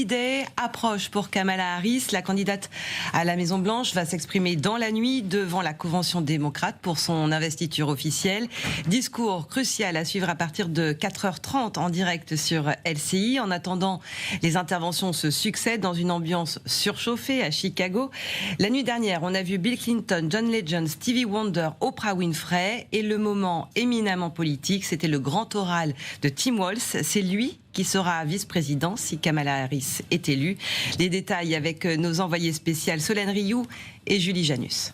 D-Day approche pour Kamala Harris. La candidate à la Maison-Blanche va s'exprimer dans la nuit devant la Convention démocrate pour son investiture officielle. Discours crucial à suivre à partir de 4h30 en direct sur LCI. En attendant, les interventions se succèdent dans une ambiance surchauffée à Chicago. La nuit dernière, on a vu Bill Clinton, John Legend, Stevie Wonder, Oprah Winfrey. Et le moment éminemment politique, c'était le grand oral de Tim Walz. C'est lui qui sera vice-président si Kamala Harris est élue. Les détails avec nos envoyés spéciales Solène Rioux et Julie Janus.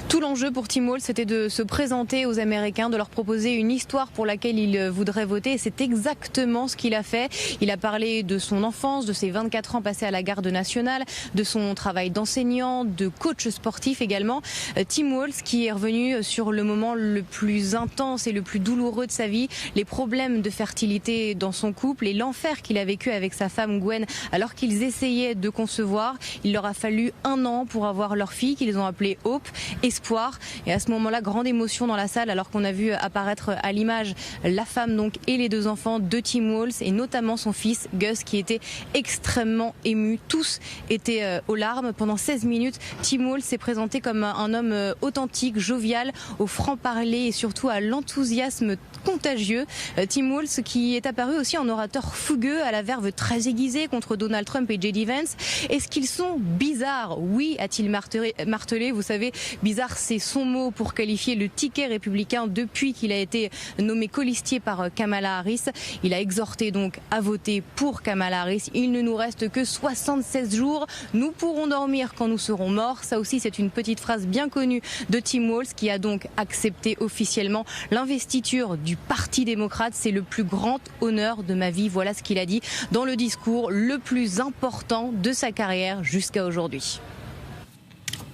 Tout l'enjeu pour Tim Walz, c'était de se présenter aux Américains, de leur proposer une histoire pour laquelle il voudrait voter. Et c'est exactement ce qu'il a fait. Il a parlé de son enfance, de ses 24 ans passés à la garde nationale, de son travail d'enseignant, de coach sportif également. Tim Walz qui est revenu sur le moment le plus intense et le plus douloureux de sa vie, les problèmes de fertilité dans son couple et l'enfer qu'il a vécu avec sa femme Gwen alors qu'ils essayaient de concevoir. Il leur a fallu 1 an pour avoir leur fille qu'ils ont appelée Hope. Espoir. Et à ce moment-là, grande émotion dans la salle alors qu'on a vu apparaître à l'image la femme donc et les 2 enfants de Tim Walz et notamment son fils Gus qui était extrêmement ému. Tous étaient aux larmes. Pendant 16 minutes, Tim Walz s'est présenté comme un homme authentique, jovial, au franc-parler et surtout à l'enthousiasme contagieux. Tim Walz qui est apparu aussi en orateur fougueux à la verve très aiguisée contre Donald Trump et J.D. Vance. Est-ce qu'ils sont bizarres? Oui, a-t-il martelé. Vous savez, bizarre, c'est son mot pour qualifier le ticket républicain depuis qu'il a été nommé colistier par Kamala Harris. Il a exhorté donc à voter pour Kamala Harris. Il ne nous reste que 76 jours. Nous pourrons dormir quand nous serons morts. Ça aussi, c'est une petite phrase bien connue de Tim Walz qui a donc accepté officiellement l'investiture du Parti démocrate. C'est le plus grand honneur de ma vie. Voilà ce qu'il a dit dans le discours le plus important de sa carrière jusqu'à aujourd'hui.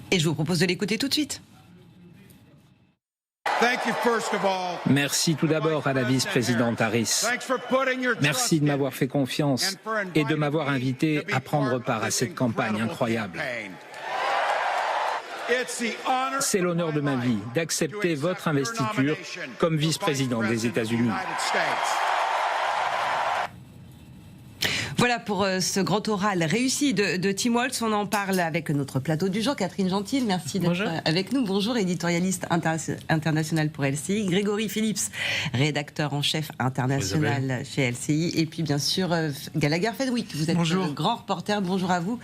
Et je vous propose de l'écouter tout de suite. Merci tout d'abord à la vice-présidente Harris. Merci de m'avoir fait confiance et de m'avoir invité à prendre part à cette campagne incroyable. C'est l'honneur de ma vie d'accepter votre investiture comme vice-président des États-Unis. Voilà pour ce grand oral réussi de Tim Walz. On en parle avec notre plateau du jour. Catherine Gentil, merci d'être avec nous. Bonjour, éditorialiste international pour LCI. Grégory Phillips, rédacteur en chef international chez LCI. Et puis bien sûr, Gallagher Fenwick, vous êtes le grand reporter. Bonjour à vous.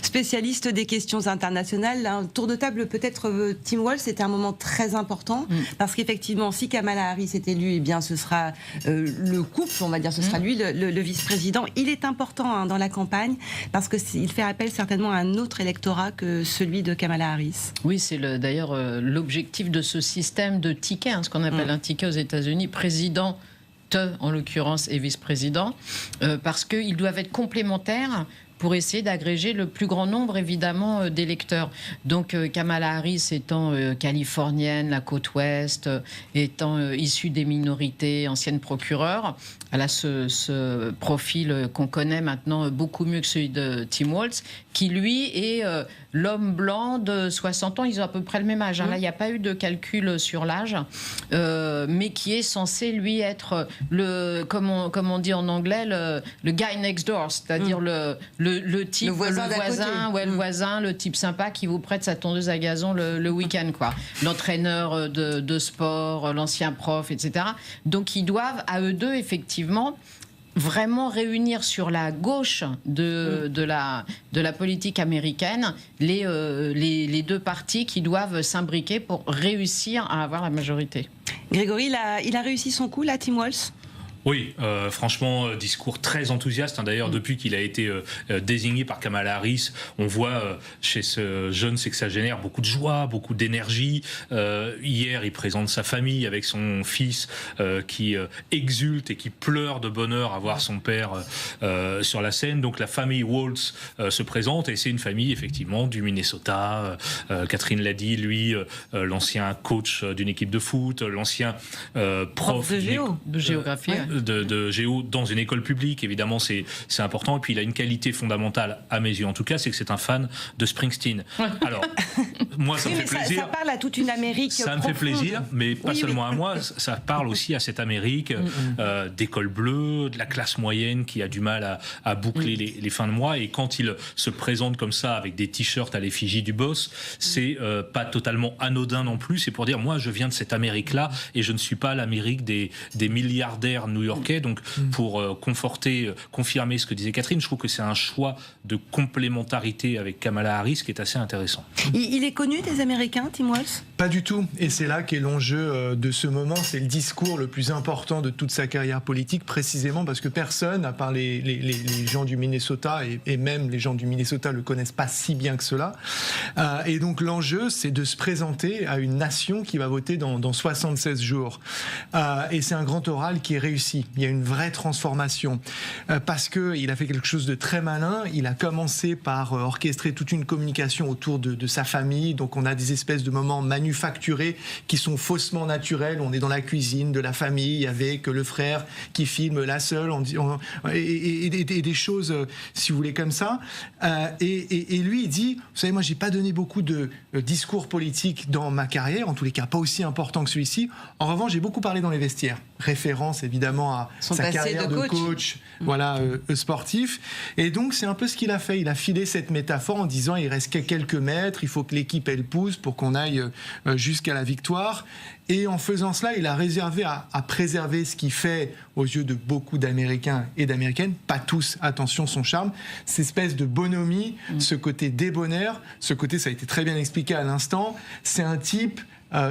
Spécialiste des questions internationales. Un tour de table peut-être, Tim Walz, c'était un moment très important. Parce qu'effectivement, si Kamala Harris est élue, eh bien ce sera le couple, on va dire, ce sera lui le vice-président. Il est important dans la campagne parce qu'il fait appel certainement à un autre électorat que celui de Kamala Harris. Oui, c'est d'ailleurs l'objectif de ce système de tickets, ce qu'on appelle un ticket aux États-Unis, président en l'occurrence et vice-président, parce qu'ils doivent être complémentaires pour essayer d'agréger le plus grand nombre, évidemment, d'électeurs. Donc, Kamala Harris étant californienne, la côte ouest, étant issue des minorités, ancienne procureure, elle a ce profil qu'on connaît maintenant beaucoup mieux que celui de Tim Walz, qui, lui, est l'homme blanc de 60 ans. Ils ont à peu près le même âge. Là, il n'y a pas eu de calcul sur l'âge, mais qui est censé, lui, être comme on dit en anglais, le guy next door, c'est-à-dire le type, le voisin, le type sympa qui vous prête sa tondeuse à gazon le week-end, quoi. L'entraîneur de sport, l'ancien prof, etc. Donc ils doivent, à eux deux, effectivement, vraiment réunir sur la gauche de la politique américaine les 2 partis qui doivent s'imbriquer pour réussir à avoir la majorité. Grégory, il a réussi son coup, là, Tim Walz ? Oui, franchement, discours très enthousiaste. D'ailleurs, depuis qu'il a été désigné par Kamala Harris, on voit chez ce jeune sexagénaire beaucoup de joie, beaucoup d'énergie. Hier, il présente sa famille avec son fils qui exulte et qui pleure de bonheur à voir son père sur la scène. Donc la famille Walz se présente et c'est une famille effectivement du Minnesota. Catherine l'a dit, lui, l'ancien coach d'une équipe de foot, l'ancien prof de géographie. De géo dans une école publique, évidemment c'est important, et puis il a une qualité fondamentale à mes yeux en tout cas, c'est que c'est un fan de Springsteen. Alors moi, ça me fait plaisir. Ça parle à toute une Amérique. Ça me fait plaisir, mais pas seulement à moi. Ça parle aussi à cette Amérique d'école bleue, de la classe moyenne qui a du mal à boucler les fins de mois. Et quand il se présente comme ça avec des t-shirts à l'effigie du boss, c'est pas totalement anodin non plus. C'est pour dire, moi, je viens de cette Amérique-là et je ne suis pas l'Amérique des milliardaires new-yorkais. Donc, pour confirmer ce que disait Catherine, je trouve que c'est un choix de complémentarité avec Kamala Harris qui est assez intéressant. Il est connu des Américains, Tim Walz ? Pas du tout. Et c'est là qu'est l'enjeu de ce moment. C'est le discours le plus important de toute sa carrière politique, précisément parce que personne, à part les gens du Minnesota, et même les gens du Minnesota le connaissent pas si bien que cela. Et donc l'enjeu, c'est de se présenter à une nation qui va voter dans 76 jours. Et c'est un grand oral qui est réussi. Il y a une vraie transformation. Parce qu'il a fait quelque chose de très malin. Il a commencé par orchestrer toute une communication autour de sa famille. Donc on a des espèces de moments manufacturés qui sont faussement naturels. On est dans la cuisine de la famille avec le frère qui filme la sœur et des choses, si vous voulez, comme ça. Et lui, il dit, vous savez, moi, j'ai pas donné beaucoup de discours politiques dans ma carrière, en tous les cas pas aussi important que celui-ci. En revanche, j'ai beaucoup parlé dans les vestiaires. Référence évidemment à sa carrière de coach sportif. Et donc, c'est un peu ce qu'il a fait. Il a filé cette métaphore en disant, il reste quelques mètres, il faut que l'équipe, elle pousse pour qu'on aille jusqu'à la victoire. Et en faisant cela, il a réservé à préserver ce qui fait, aux yeux de beaucoup d'Américains et d'Américaines, pas tous, attention, son charme, cette espèce de bonhomie, ce côté débonnaire, ce côté, ça a été très bien expliqué à l'instant, c'est un type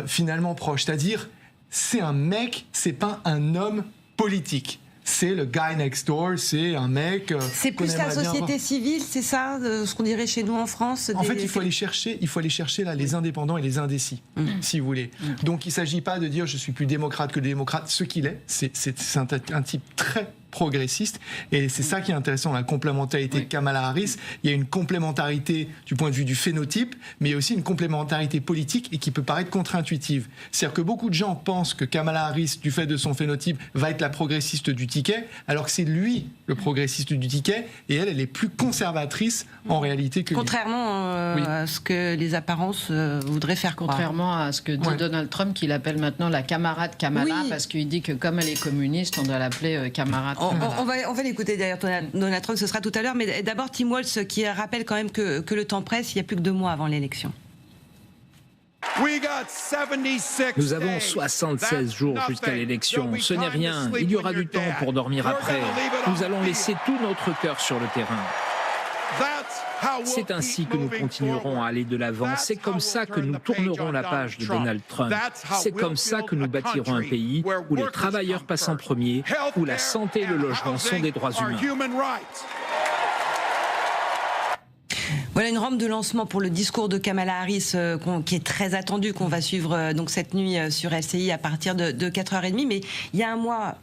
finalement proche, c'est-à-dire, c'est un mec, c'est pas un homme politique. C'est le guy next door, c'est un mec... c'est plus la société civile, c'est ça, ce qu'on dirait chez nous en France. En fait, il faut aller chercher là, les indépendants et les indécis, si vous voulez. Donc, il ne s'agit pas de dire je suis plus démocrate que démocrate. Ce qu'il est, c'est un type très progressiste, et c'est ça qui est intéressant, la complémentarité de Kamala Harris. Il y a une complémentarité du point de vue du phénotype, mais il y a aussi une complémentarité politique et qui peut paraître contre-intuitive. C'est-à-dire que beaucoup de gens pensent que Kamala Harris, du fait de son phénotype, va être la progressiste du ticket, alors que c'est lui le progressiste du ticket, et elle est plus conservatrice en réalité que lui. Contrairement à ce que les apparences voudraient faire croire. Contrairement à ce que dit Donald Trump, qu'il appelle maintenant la camarade Kamala, parce qu'il dit que comme elle est communiste, on doit l'appeler camarade. On va l'écouter d'ailleurs, Donald Trump, ce sera tout à l'heure, mais d'abord Tim Walz qui rappelle quand même que le temps presse, il n'y a plus que 2 mois avant l'élection. Nous avons 76 jours jusqu'à l'élection. Ce n'est rien. Il y aura du temps pour dormir après. Nous allons laisser tout notre cœur sur le terrain. C'est ainsi que nous continuerons à aller de l'avant. C'est comme ça que nous tournerons la page de Donald Trump. C'est comme ça que nous bâtirons un pays où les travailleurs passent en premier, où la santé et le logement sont des droits humains. Voilà une rampe de lancement pour le discours de Kamala Harris qui est très attendu, qu'on va suivre donc cette nuit sur LCI à partir de 4h30. Mais il y a un mois,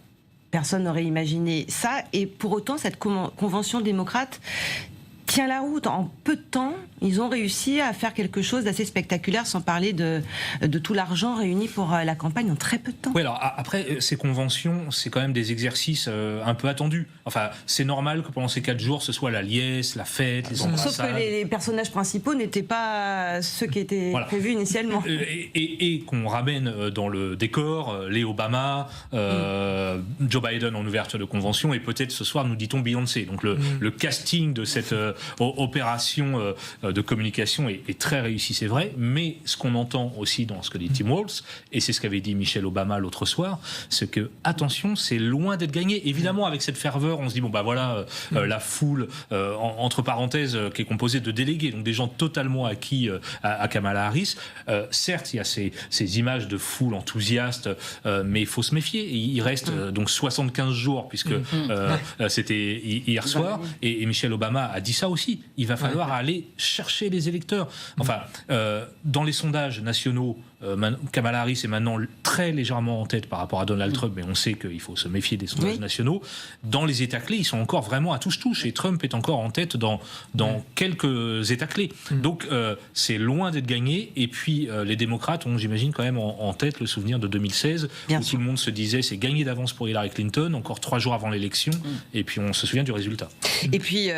personne n'aurait imaginé ça. Et pour autant, cette convention démocrate tient la route. En peu de temps, ils ont réussi à faire quelque chose d'assez spectaculaire, sans parler de tout l'argent réuni pour la campagne en très peu de temps. Oui, alors après, ces conventions, c'est quand même des exercices un peu attendus. Enfin, c'est normal que pendant ces 4 jours, ce soit la liesse, la fête, les embrassades. Sauf que les personnages principaux n'étaient pas ceux qui étaient prévus initialement. Et qu'on ramène dans le décor les Obama, Joe Biden en ouverture de convention, et peut-être ce soir, nous dit-on, Beyoncé. Donc le casting de cette opération de communication est très réussi, c'est vrai, mais ce qu'on entend aussi dans ce que dit Tim Walz, et c'est ce qu'avait dit Michelle Obama l'autre soir, c'est que, attention, c'est loin d'être gagné. Évidemment, avec cette ferveur, on se dit, bon, bah voilà, la foule, entre parenthèses, qui est composée de délégués, donc des gens totalement acquis à Kamala Harris. Certes, il y a ces images de foule enthousiaste, mais il faut se méfier. Il reste donc 75 jours, puisque c'était hier soir, et Michelle Obama a dit ça aussi. Il va falloir aller chercher les électeurs. Enfin, dans les sondages nationaux, Kamala Harris est maintenant très légèrement en tête par rapport à Donald Trump, mais on sait qu'il faut se méfier des sondages nationaux. Dans les États clés, ils sont encore vraiment à touche-touche, et Trump est encore en tête dans quelques États clés. Donc c'est loin d'être gagné, et puis les démocrates ont, j'imagine, quand même en tête le souvenir de 2016, où tout le monde se disait c'est gagné d'avance pour Hillary Clinton, encore 3 jours avant l'élection, et puis on se souvient du résultat. Et puis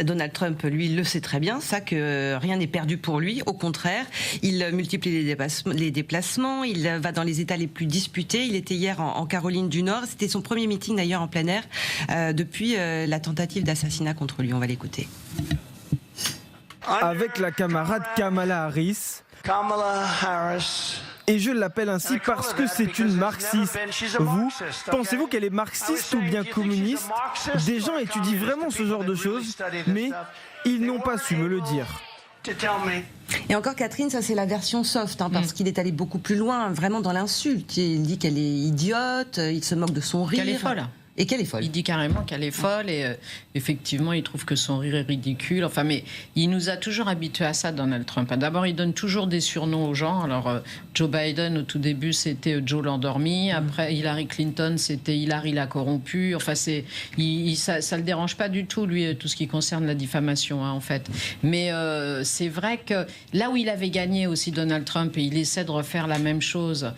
Donald Trump, lui, il le sait très bien, ça, que rien n'est perdu pour lui. Au contraire, il multiplie les déplacements, il va dans les États les plus disputés. Il était hier en Caroline du Nord. C'était son premier meeting d'ailleurs en plein air depuis la tentative d'assassinat contre lui. On va l'écouter. Avec la camarade Kamala Harris. Et je l'appelle ainsi parce que c'est une marxiste. Vous, pensez-vous qu'elle est marxiste ou bien communiste? Des gens étudient vraiment ce genre de choses, mais ils n'ont pas su me le dire. Et encore, Catherine, ça c'est la version soft, parce qu'il est allé beaucoup plus loin, vraiment dans l'insulte. Il dit qu'elle est idiote, il se moque de son rire. Qu'elle est folle. Et qu'elle est folle. Il dit carrément qu'elle est folle et effectivement, il trouve que son rire est ridicule. Enfin, mais il nous a toujours habitués à ça, Donald Trump. D'abord, il donne toujours des surnoms aux gens. Alors, Joe Biden, au tout début, c'était Joe l'endormi. Après, Hillary Clinton, c'était Hillary la corrompue. Enfin, ça le dérange pas du tout, lui, tout ce qui concerne la diffamation, en fait. Mais c'est vrai que là où il avait gagné aussi Donald Trump, et il essaie de refaire la même chose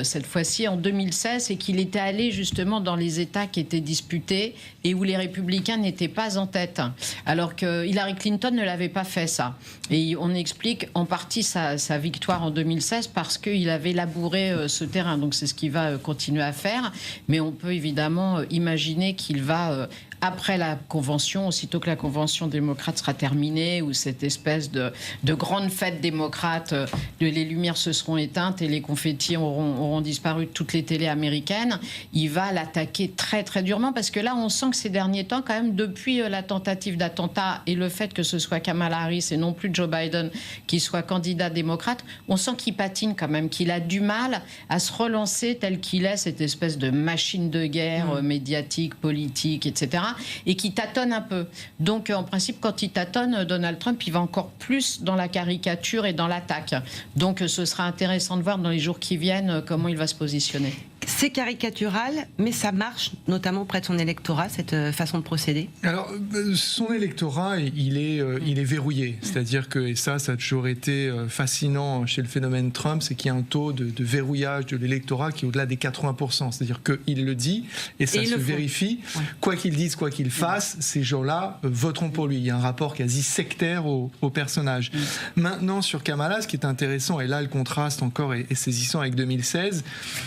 cette fois-ci en 2016, c'est qu'il était allé justement dans les États qui étaient disputés et où les républicains n'étaient pas en tête. Alors que Hillary Clinton ne l'avait pas fait, ça. Et on explique en partie sa victoire en 2016 parce qu'il avait labouré ce terrain. Donc c'est ce qu'il va continuer à faire. Mais on peut évidemment imaginer qu'il va... après la convention, aussitôt que la convention démocrate sera terminée, où cette espèce de grande fête démocrate, les lumières se seront éteintes et les confettis auront disparu de toutes les télés américaines, il va l'attaquer très très durement, parce que là on sent que ces derniers temps, quand même, depuis la tentative d'attentat et le fait que ce soit Kamala Harris et non plus Joe Biden qui soit candidat démocrate, on sent qu'il patine quand même, qu'il a du mal à se relancer tel qu'il est, cette espèce de machine de guerre médiatique, politique, etc., et qui tâtonne un peu. Donc, en principe, quand il tâtonne, Donald Trump, il va encore plus dans la caricature et dans l'attaque. Donc, ce sera intéressant de voir dans les jours qui viennent comment il va se positionner. C'est caricatural, mais ça marche, notamment auprès de son électorat, cette façon de procéder. Alors, son électorat, il est verrouillé. C'est-à-dire que, et ça a toujours été fascinant chez le phénomène Trump, c'est qu'il y a un taux de verrouillage de l'électorat qui est au-delà des 80%. C'est-dire qu'il le dit, et ça se vérifie. Ouais. Quoi qu'il dise, quoi qu'il fasse, ces gens-là voteront pour lui. Il y a un rapport quasi sectaire au personnage. Maintenant, sur Kamala, ce qui est intéressant, et là le contraste encore est saisissant avec 2016,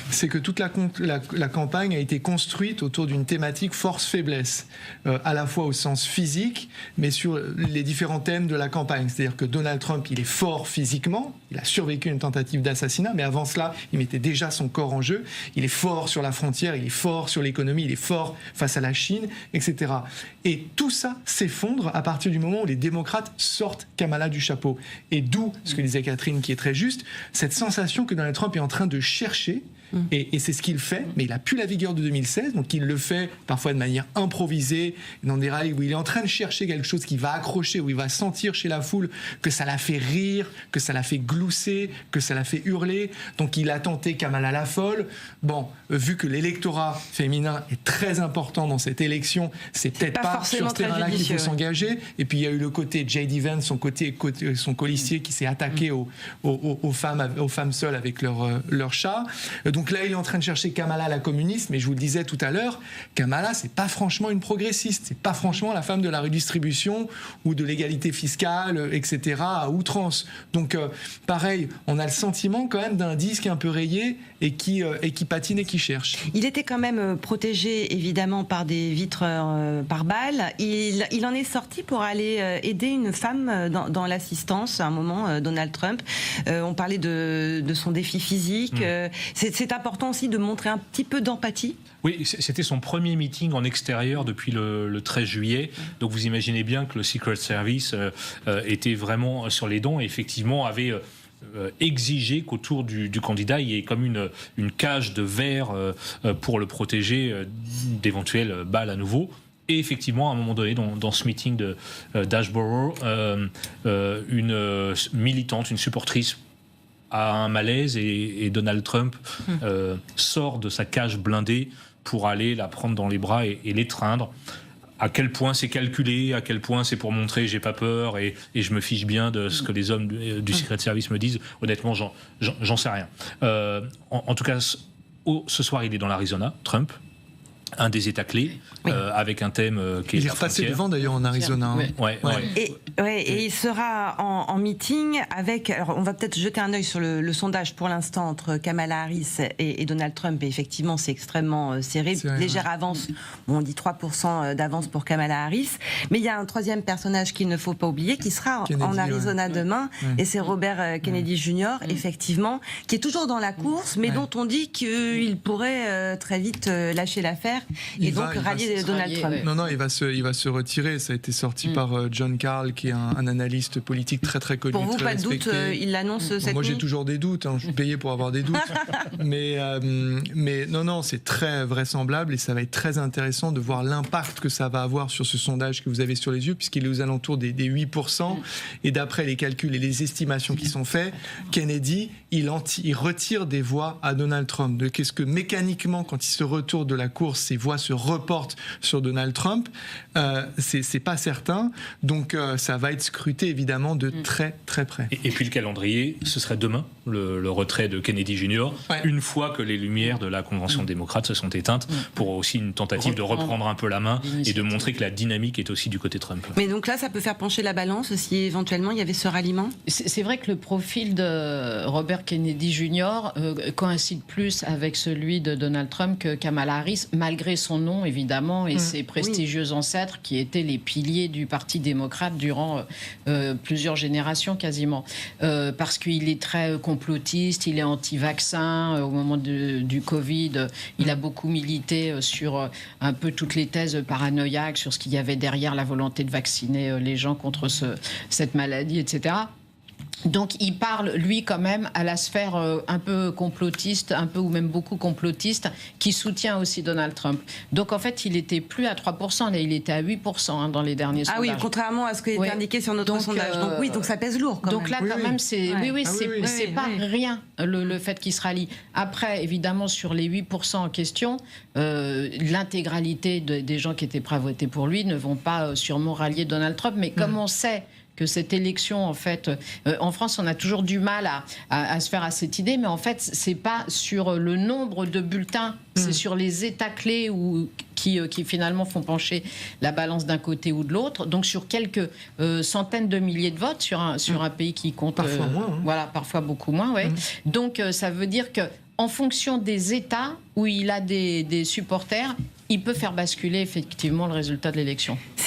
c'est que toute la campagne a été construite autour d'une thématique force-faiblesse, à la fois au sens physique, mais sur les différents thèmes de la campagne. C'est-à-dire que Donald Trump, il est fort physiquement, il a survécu à une tentative d'assassinat, mais avant cela, il mettait déjà son corps en jeu. Il est fort sur la frontière, il est fort sur l'économie, il est fort face à la Chine, etc. Et tout ça s'effondre à partir du moment où les démocrates sortent Kamala du chapeau. Et d'où, ce que disait Catherine, qui est très juste, cette sensation que Donald Trump est en train de chercher. Et c'est ce qu'il fait, mais il n'a plus la vigueur de 2016, donc il le fait parfois de manière improvisée, dans des rallyes où il est en train de chercher quelque chose qui va accrocher, où il va sentir chez la foule que ça la fait rire, que ça la fait glousser, que ça la fait hurler. Donc il a tenté Kamala la folle. Bon, vu que l'électorat féminin est très important dans cette élection, c'est peut-être pas sur ce terrain-là qu'il faut s'engager. Et puis il y a eu le côté J.D. Vance, son colistier qui s'est attaqué aux femmes seules avec leur chat. Donc là, il est en train de chercher Kamala la communiste, mais je vous le disais tout à l'heure, Kamala, c'est pas franchement une progressiste, c'est pas franchement la femme de la redistribution ou de l'égalité fiscale, etc., à outrance. Donc, pareil, on a le sentiment quand même d'un disque un peu rayé et qui patine et qui cherche. Il était quand même protégé, évidemment, par des vitres par balles. Il en est sorti pour aller aider une femme dans l'assistance, à un moment, Donald Trump. On parlait de son défi physique. C'est important aussi de montrer un petit peu d'empathie. Oui, c'était son premier meeting en extérieur depuis le 13 juillet. Donc vous imaginez bien que le Secret Service était vraiment sur les dents et effectivement avait exigé qu'autour du candidat il y ait comme une cage de verre pour le protéger d'éventuelles balles à nouveau. Et effectivement, à un moment donné, dans ce meeting d'Ashboro, une militante, une supportrice a un malaise et Donald Trump sort de sa cage blindée pour aller la prendre dans les bras et l'étreindre. À quel point c'est calculé, à quel point c'est pour montrer j'ai pas peur et je me fiche bien de ce que les hommes du Secret Service me disent, honnêtement, j'en sais rien. En tout cas, ce soir, il est dans l'Arizona, Trump, un des États clés, avec un thème qui est il est repassé devant d'ailleurs en Arizona. Et il sera en meeting avec... Alors on va peut-être jeter un œil sur le sondage pour l'instant entre Kamala Harris et Donald Trump. Et effectivement, c'est extrêmement serré. Légère avance. Bon, on dit 3% d'avance pour Kamala Harris. Mais il y a un troisième personnage qu'il ne faut pas oublier, qui sera en Arizona demain. Et c'est Robert Kennedy Jr., effectivement, qui est toujours dans la course, mais dont on dit qu'il pourrait très vite lâcher l'affaire et donc rallier Donald Trump. Non, il va se retirer. Ça a été sorti par John Carl, qui est un analyste politique très très connu. Pour vous, très pas de doute, il l'annonce cette nuit. Moi, j'ai toujours des doutes. Je suis payé pour avoir des doutes. mais non, c'est très vraisemblable et ça va être très intéressant de voir l'impact que ça va avoir sur ce sondage que vous avez sur les yeux, puisqu'il est aux alentours des 8%. Et d'après les calculs et les estimations qui sont faits, Kennedy, il retire des voix à Donald Trump. Qu'est-ce que mécaniquement, quand il se retourne de la course, ses voix se reportent sur Donald Trump, c'est pas certain. Donc ça va être scruté évidemment de très très près. Et puis le calendrier, ce serait demain, le retrait de Kennedy Jr., une fois que les lumières de la Convention démocrate se sont éteintes, pour aussi une tentative de reprendre un peu la main et de montrer que la dynamique est aussi du côté Trump. Mais donc là, ça peut faire pencher la balance si éventuellement il y avait ce ralliement. C'est vrai que le profil de Robert Kennedy Jr. Coïncide plus avec celui de Donald Trump que Kamala Harris, malgré son nom évidemment et ses prestigieux ancêtres qui étaient les piliers du Parti démocrate durant plusieurs générations quasiment. Parce qu'il est très complotiste, il est anti-vaccin. Au moment du Covid, il a beaucoup milité sur un peu toutes les thèses paranoïaques, sur ce qu'il y avait derrière la volonté de vacciner les gens contre cette maladie, etc. Donc il parle, lui, quand même, à la sphère un peu complotiste, un peu ou même beaucoup complotiste, qui soutient aussi Donald Trump. Donc en fait, il n'était plus à 3%, là, il était à 8% dans les derniers sondages. Ah oui, contrairement à ce qui est indiqué sur notre sondage. Donc ça pèse lourd quand même. Donc là, quand même, c'est pas rien, le fait qu'il se rallie. Après, évidemment, sur les 8% en question, l'intégralité des gens qui étaient prêts à voter pour lui ne vont pas sûrement rallier Donald Trump. Mais comme on sait que cette élection, en fait, en France, on a toujours du mal à se faire à cette idée, mais en fait, c'est pas sur le nombre de bulletins, c'est sur les États clés qui finalement font pencher la balance d'un côté ou de l'autre. Donc sur quelques centaines de milliers de votes sur un pays qui compte parfois moins, voilà, parfois beaucoup moins, Donc ça veut dire que en fonction des États où il a des supporters, il peut faire basculer effectivement le résultat de l'élection.